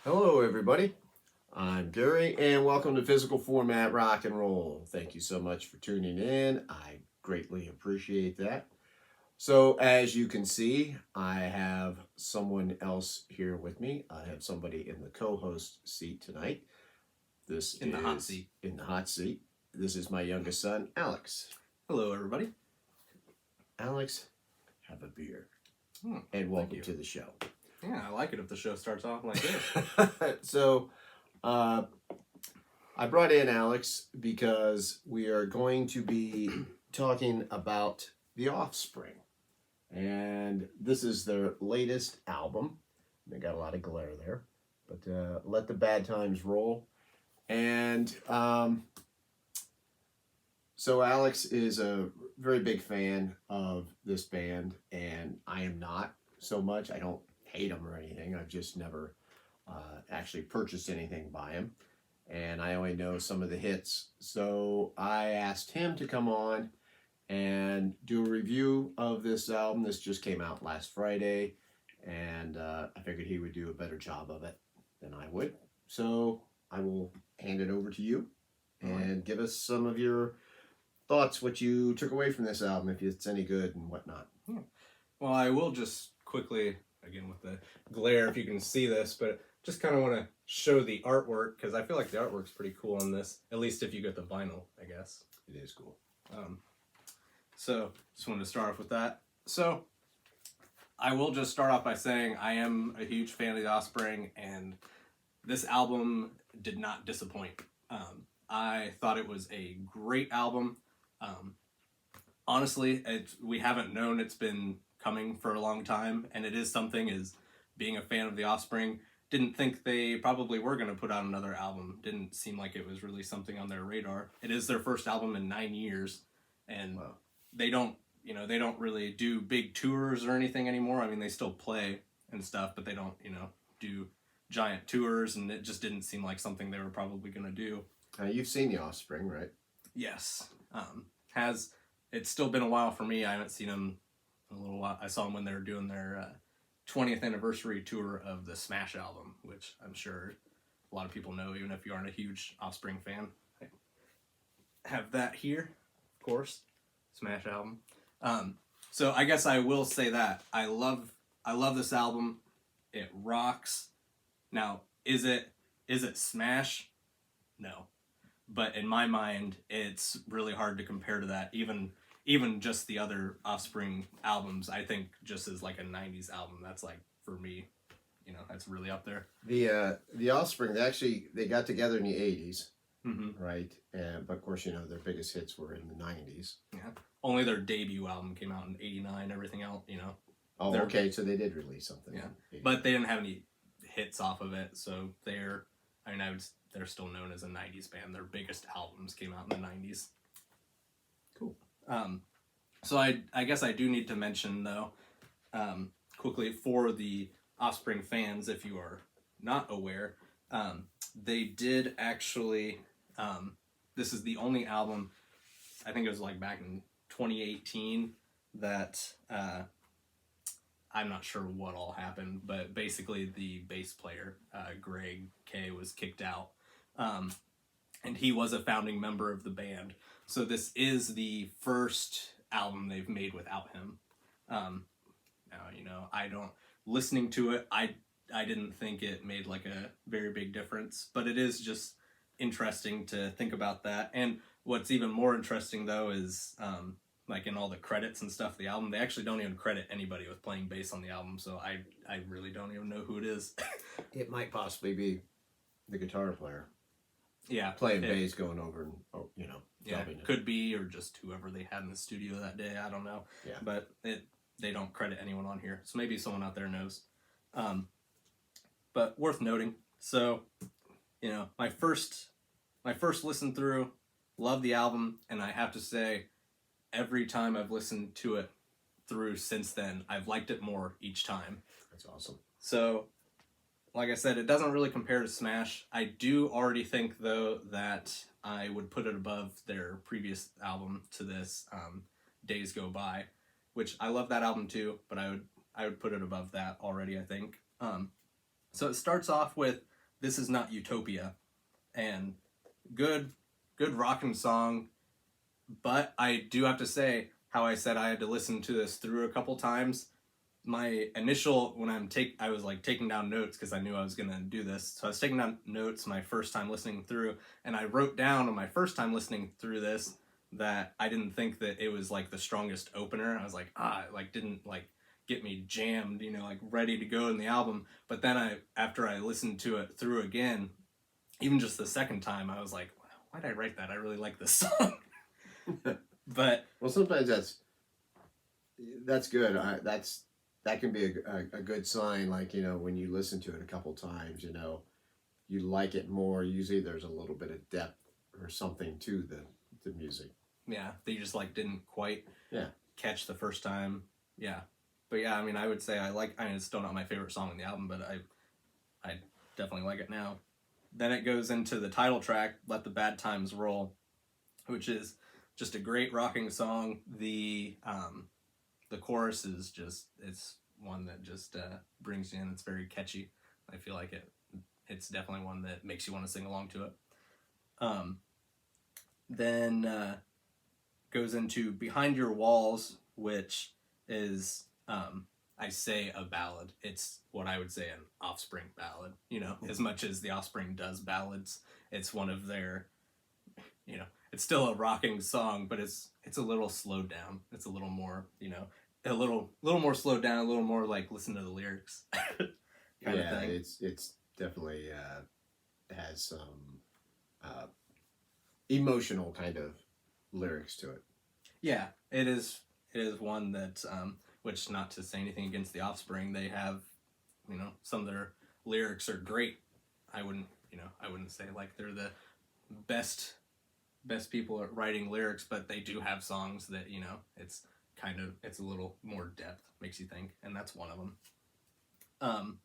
Hello, everybody. I'm Gary, and welcome to Physical Format Rock and Roll. Thank you so much for tuning in. I greatly appreciate that. So, as you can see, I have someone else here with me. I have somebody in the co host seat tonight. This In the is hot seat. in the hot seat. This is my youngest son, Alex. Hello, everybody. Alex, have a beer. And Thank welcome you. to the show. Yeah, I like it if the show starts off like this. So, I brought in Alex because we are going to be talking about the Offspring. And this is their latest album. They got a lot of glare there, but let the bad times roll. And so Alex is a very big fan of this band, and I am not so much. I don't hate them or anything. I've just never actually purchased anything by him, and I only know some of the hits. So I asked him to come on and do a review of this album. This just came out last Friday, and I figured he would do a better job of it than I would. So I will hand it over to you and give us some of your thoughts, what you took away from this album, if it's any good and whatnot. Well, I will just quickly, again with the glare, if you can see this, but just kind of want to show the artwork because I feel like the artwork's pretty cool on this, at least if you get the vinyl, I guess. It is cool. So just wanted to start off with that. So I will just start off by saying I am a huge fan of the Offspring, and this album did not disappoint. I thought it was a great album. Honestly, we haven't known it's been coming for a long time, and it is something as being a fan of the Offspring. Didn't think they probably were going to put out another album. Didn't seem like it was really something on their radar. It is their first album in 9 years, and Wow. they don't really do big tours or anything anymore. I mean, they still play and stuff, but they don't, do giant tours, and it just didn't seem like something they were probably going to do. You've seen The Offspring, right? Yes. It's still been a while for me. I haven't seen them in a little while. I saw them when they were doing their 20th anniversary tour of the Smash album, which I'm sure a lot of people know, even if you aren't a huge Offspring fan. I have that here, of course. Smash album. So I guess I will say that I love this album. It rocks. Now, is it Smash? No. But in my mind, it's really hard to compare to that. Even just the other Offspring albums, I think just as like a 90s album, that's like, for me, that's really up there. The Offspring, they got together in the 80s, Mm-hmm. right? But of course, their biggest hits were in the 90s. Yeah. Only their debut album came out in 89, everything else, Oh, okay, so they did release something. Yeah. But they didn't have any hits off of it, so they're still known as a 90s band. Their biggest albums came out in the 90s. Cool. So I guess I do need to mention, though, quickly for the Offspring fans, if you are not aware, they did actually, this is the only album, I think it was like back in 2018, that I'm not sure what all happened, but basically the bass player, Greg K, was kicked out. And he was a founding member of the band. So this is the first album they've made without him. Now, listening to it, I didn't think it made like a very big difference, but it is just interesting to think about that. And what's even more interesting, though, is like in all the credits and stuff, the album, they actually don't even credit anybody with playing bass on the album, so I really don't even know who it is. It might possibly be the guitar player. Yeah, playing bass, going over and yeah, could be, or just whoever they had in the studio that day. I don't know. Yeah, but they don't credit anyone on here, so maybe someone out there knows. But worth noting. So, my first listen through, love the album, and I have to say, every time I've listened to it through since then, I've liked it more each time. That's awesome. So, like I said, it doesn't really compare to Smash. I do already think, though, that I would put it above their previous album to this, Days Go By, which I love that album too, but I would put it above that already, I think. So it starts off with This Is Not Utopia, and good rocking song. But I do have to say, how I said I had to listen to this through a couple times. My initial, I was like taking down notes because I knew I was gonna do this. So I was taking down notes my first time listening through, and I wrote down on my first time listening through this that I didn't think that it was like the strongest opener. I was like, it like didn't like get me jammed, you know, like ready to go in the album. But then after I listened to it through again, even just the second time, I was like, wow, why did I write that? I really like this song. But well, sometimes that's good. That can be a good sign. Like, you know, when you listen to it a couple times, you know, you like it more. Usually, there's a little bit of depth or something to the music. yeah, they just like didn't quite Yeah. catch the first time. Yeah, but yeah, I mean, I would say I mean, it's still not my favorite song on the album, but I definitely like it now. Then it goes into the title track, "Let the Bad Times Roll," which is just a great rocking song. The chorus is just, it's one that just brings you in. It's very catchy. I feel like it's definitely one that makes you want to sing along to it. Then goes into "Behind Your Walls," which is, I say, a ballad. It's what I would say an Offspring ballad. You know, as much as the Offspring does ballads, it's one of their, you know, it's still a rocking song, but it's a little slowed down. It's a little more, you know, a little more slowed down, a little more like listen to the lyrics kind of thing. It's definitely has some emotional kind of lyrics to it. Yeah, it is one that, which, not to say anything against the Offspring, they have, you know, some of their lyrics are great. I wouldn't say like they're the best people at writing lyrics, but they do have songs that, you know, it's a little more depth, makes you think, and that's one of them.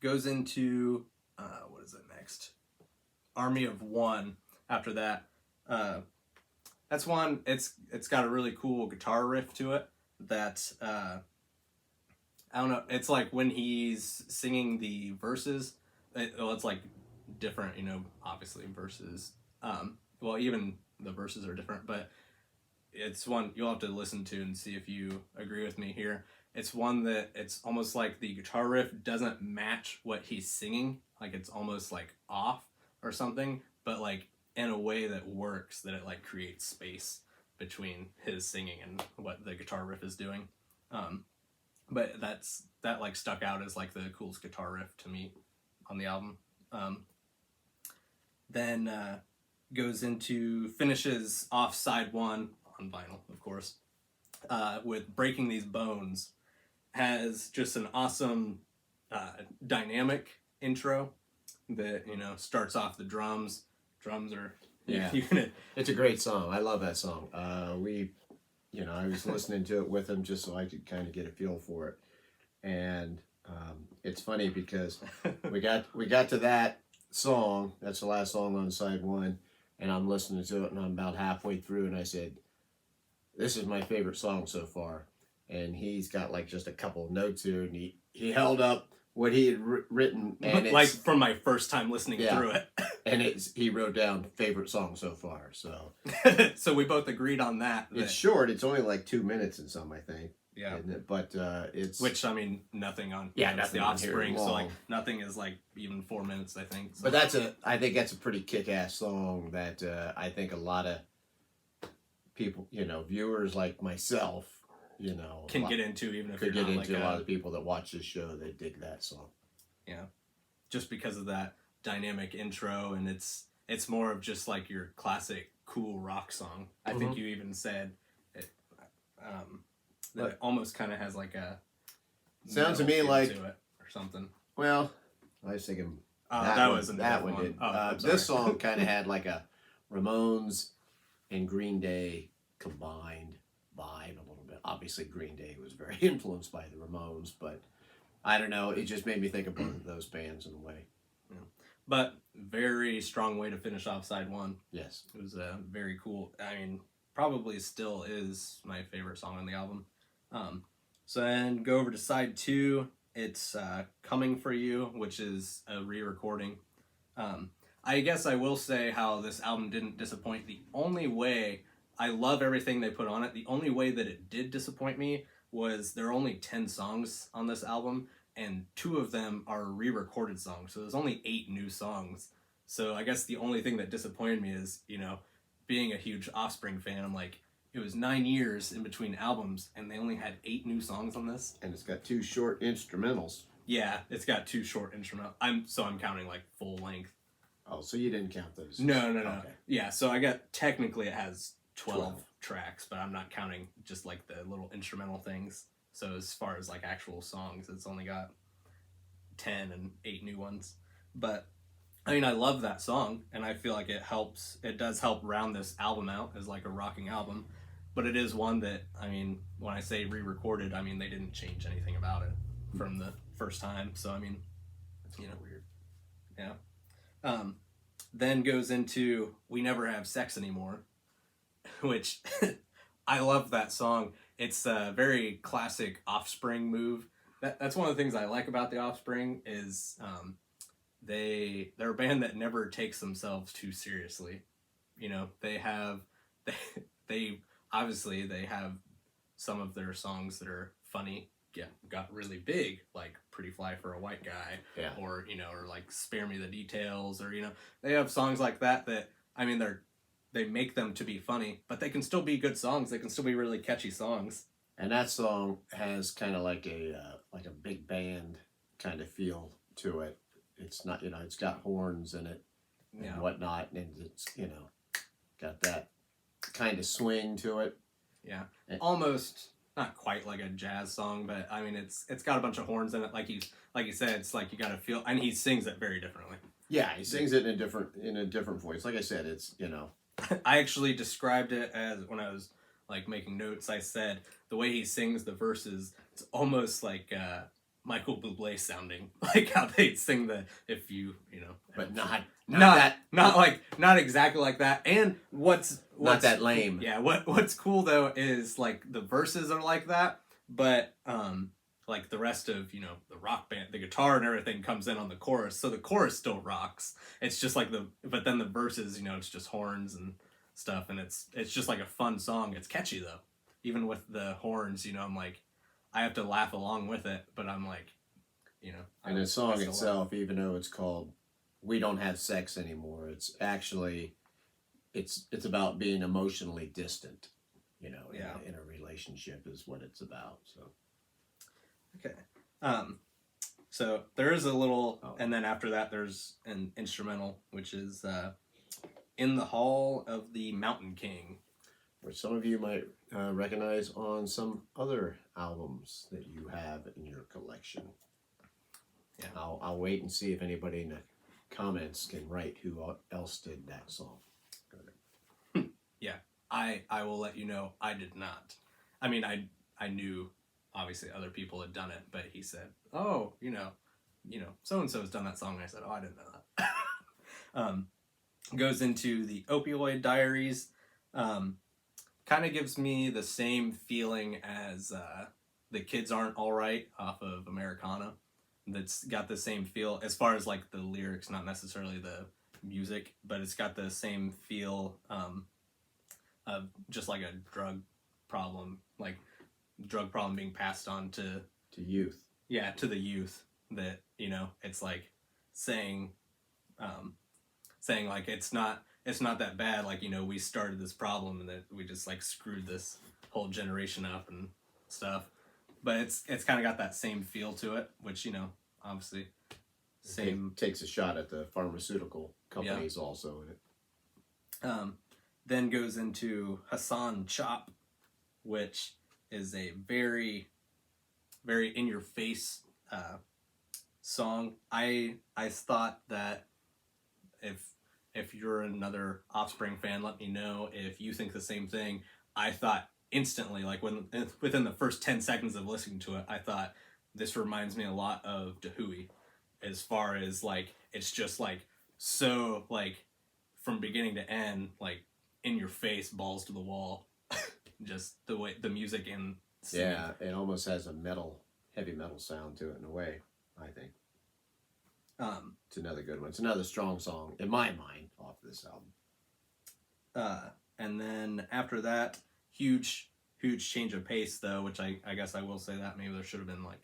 Goes into, what is it next? Army of One. After that, that's one. It's got a really cool guitar riff to it that, I don't know. It's like when he's singing the verses, it's like different, you know, obviously verses. Well, even the verses are different, but it's one you'll have to listen to and see if you agree with me here. It's one that it's almost like the guitar riff doesn't match what he's singing. Like it's almost like off or something, but like in a way that works, that it like creates space between his singing and what the guitar riff is doing. But that like stuck out as like the coolest guitar riff to me on the album. Then finishes off side one on vinyl, of course, with "Breaking These Bones." Has just an awesome dynamic intro that, you know, starts off the drums. Drums are, yeah. It's a great song. I love that song. I was listening to it with him just so I could kind of get a feel for it, and it's funny because we got to that song. That's the last song on side one, and I'm listening to it, and I'm about halfway through, and I said, "This is my favorite song so far." And he's got like just a couple of notes here, and he held up what he had written, and like from my first time listening through it, and he wrote down favorite song so far. So so we both agreed on that. It's short. It's only like 2 minutes and some, I think. Yeah, but it's, which, I mean, nothing on, nothing the Offspring, so like nothing is like even 4 minutes, I think. So. But I think that's a pretty kick-ass song that I think a lot of people, you know, viewers like myself, you know, can get into, even if could you're get not into like a lot of people that watch this show. They dig that song. Yeah, just because of that dynamic intro, and it's more of just like your classic cool rock song. I think you even said it. That it almost kind of has like a sounds to me like to it or something. Well, I was thinking that one did. Oh, this song kind of had like a Ramones and Green Day combined vibe a little bit. Obviously, Green Day was very influenced by the Ramones, but I don't know. It just made me think of both of those bands in a way. Yeah. But very strong way to finish off side one. Yes, it was very cool. I mean, probably still is my favorite song on the album. So then go over to side two. It's "Coming for You," which is a re-recording I guess I will say how this album didn't disappoint. The only way, I love everything they put on it. The only way that it did disappoint me was there are only 10 songs on this album, and 2 of them are re-recorded songs. So there's only 8 new songs. So I guess the only thing that disappointed me is, being a huge Offspring fan, I'm like, it was 9 years in between albums, and they only had 8 new songs on this. And it's got 2 short instrumentals. Yeah, it's got 2 short instrumental. I'm counting like full length. Oh, so you didn't count those? No. Okay. Yeah, so technically it has 12 tracks, but I'm not counting just like the little instrumental things. So as far as like actual songs, it's only got 10 and 8 new ones. But I mean, I love that song, and I feel like it does help round this album out as like a rocking album. But it is one that, I mean, when I say re-recorded, I mean, they didn't change anything about it from the first time. So, I mean, That's weird. Yeah. Then goes into We Never Have Sex Anymore, which I love that song. It's a very classic Offspring move. That's one of the things I like about the Offspring is they're a band that never takes themselves too seriously. They obviously they have some of their songs that are funny, got really big, like Pretty Fly for a White Guy, Yeah. or like Spare Me the Details, or they have songs like that I mean, they make them to be funny, but they can still be good songs. They can still be really catchy songs. And that song has kind of like a big band kind of feel to it. It's not, it's got horns in it and whatnot, and it's, got that kind of swing to it. Yeah, almost not quite like a jazz song, but I mean, it's got a bunch of horns in it. Like you said, it's like you got to feel, and he sings it very differently. Yeah, he sings it in a different voice. Like I said, it's I actually described it as, when I was like making notes, I said the way he sings the verses, it's almost like Michael Bublé sounding, like how they sing but not exactly like that. And what's not that lame. Yeah, what's cool though is like the verses are like that, but like the rest of the rock band, the guitar and everything comes in on the chorus, so the chorus still rocks. It's just like but then the verses, it's just horns and stuff, and it's just like a fun song. It's catchy though, even with the horns. I'm like, I have to laugh along with it, but I'm like, And the song itself, even though it's called "We Don't Have Sex Anymore," it's actually it's about being emotionally distant. In a relationship is what it's about. So. Okay. So there is a little, and then after that there's an instrumental, which is In the Hall of the Mountain King. Which some of you might recognize on some other albums that you have in your collection. Yeah. I'll wait and see if anybody in the comments can write who else did that song. Yeah, I will let you know I did not. I mean, I knew obviously other people had done it, but he said, oh, so and so has done that song, and I said, oh, I didn't know that. Goes into the Opioid Diaries. Kind of gives me the same feeling as The Kids Aren't Alright off of Americana. That's got the same feel as far as like the lyrics, not necessarily the music, but it's got the same feel of just like a drug problem being passed on to youth. Yeah, to the youth, that it's like saying like it's not that bad, like we started this problem and that we just like screwed this whole generation up and stuff, but it's kind of got that same feel to it, which obviously same takes a shot at the pharmaceutical companies also in it. Then goes into Hassan Chop, which is a very, very in your face song. I thought that if you're another Offspring fan, let me know if you think the same thing. I thought instantly, like within the first 10 seconds of listening to it, I thought this reminds me a lot of Dahui, as far as like it's just like so like from beginning to end, like in your face, balls to the wall. Just the way the music and singing. Yeah, it almost has a heavy metal sound to it in a way, I think. It's another good one. It's another strong song in my mind off this album. And then after that, huge change of pace though, which I guess I will say that maybe there should have been like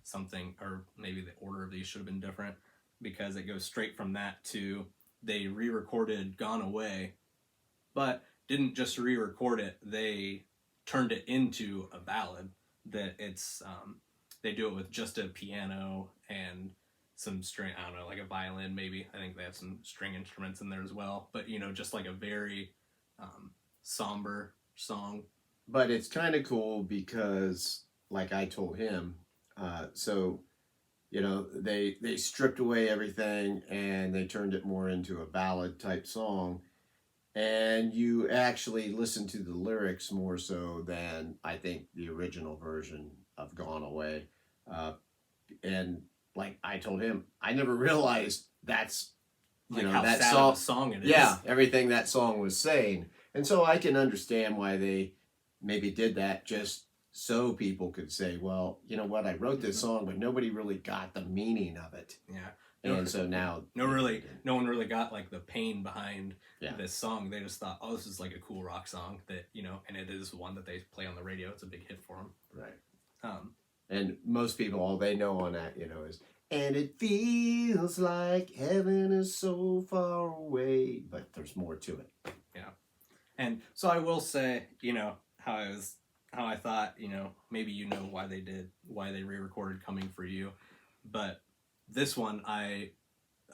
something, or maybe the order of these should have been different, because it goes straight from that to they re-recorded Gone Away, but didn't just re-record it, they turned it into a ballad that it's they do it with just a piano and some string, I don't know, like a violin maybe. I think they have some string instruments in there as well, but you know, just like a very somber song. But it's kind of cool because, like I told him, so you know they stripped away everything and they turned it more into a ballad type song, and you actually listen to the lyrics more so than I think the original version of Gone Away. And like I told him, I never realized that's like how that sad of a song it is. Yeah, everything that song was saying. And so I can understand why they maybe did that, just so people could say, well, you know what, I wrote this song, but nobody really got the meaning of it. Yeah. And so now no one really got like the pain behind this song. They just thought, oh, this is like a cool rock song that, you know, and it is one that they play on the radio. It's a big hit for them. Right. And most people, all they know on that, you know, is, and it feels like heaven is so far away, but there's more to it. Yeah. And so I will say, you know, how I thought, you know, maybe you know why they re-recorded Coming For You, but this one I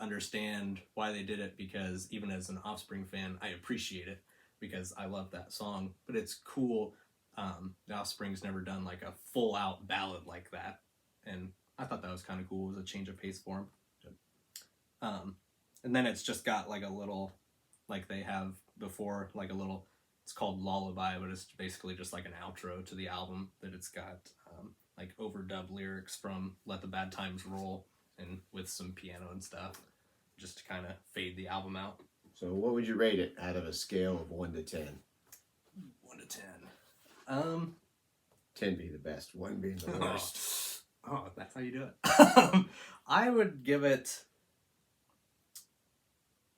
understand why they did it, because even as an Offspring fan, I appreciate it because I love that song. But it's cool. The Offspring's never done like a full out ballad like that, and I thought that was kind of cool. It was a change of pace for them. And then it's just got like a little, like they have before, like a little, it's called Lullaby, but it's basically just like an outro to the album, that it's got like overdub lyrics from Let the Bad Times Roll, and with some piano and stuff, just to kind of fade the album out. So what would you rate it out of a scale of 1 to 10? 1 to 10. 10 being the best, 1 being the worst. Oh, that's how you do it. I would give it,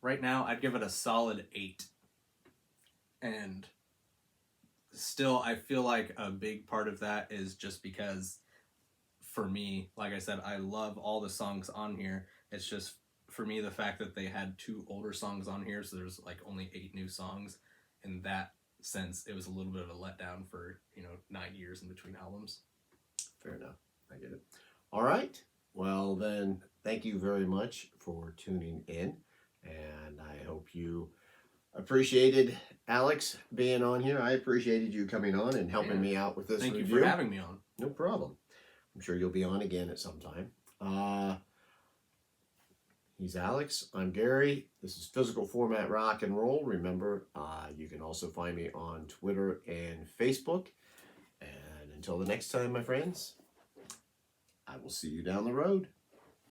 right now, I'd give it a solid 8. And still, I feel like a big part of that is just because, for me, like I said, I love all the songs on here. It's just, for me, the fact that they had 2 older songs on here, so there's like only 8 new songs. In that sense, it was a little bit of a letdown for, you know, 9 years in between albums. Fair enough. I get it. All right. Well, then, thank you very much for tuning in. And I hope you appreciated Alex being on here. I appreciated you coming on and helping me out with this review. Thank you for having me on. No problem. I'm sure you'll be on again at some time. He's Alex. I'm Gary. This is Physical Format Rock and Roll. Remember, you can also find me on Twitter and Facebook. And until the next time, my friends, I will see you down the road.